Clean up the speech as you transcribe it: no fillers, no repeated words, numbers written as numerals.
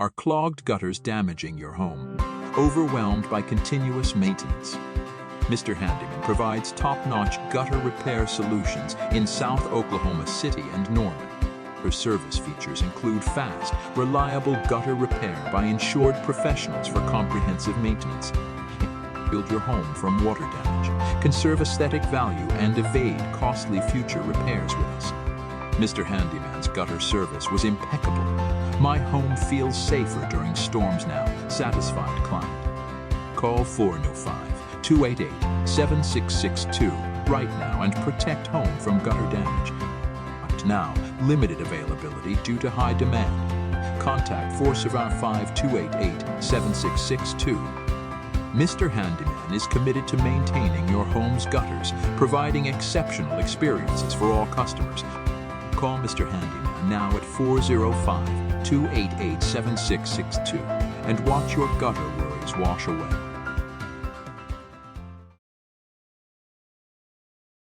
Are clogged gutters damaging your home? Overwhelmed by continuous maintenance? Mr. Handyman provides top-notch gutter repair solutions in South Oklahoma City and Norman. Her service features include fast, reliable gutter repair by insured professionals for comprehensive maintenance. Build your home from water damage, conserve aesthetic value, and evade costly future repairs with us. Mr. Handyman's gutter service was impeccable. My home feels safer during storms now. Satisfied client. Call 405-288-7662 right now and protect home from gutter damage. Now, limited availability due to high demand. Contact 405-288-7662. Mr. Handyman is committed to maintaining your home's gutters, providing exceptional experiences for all customers. Call Mr. Handyman now at 405-288-7662 and watch your gutter worries wash away.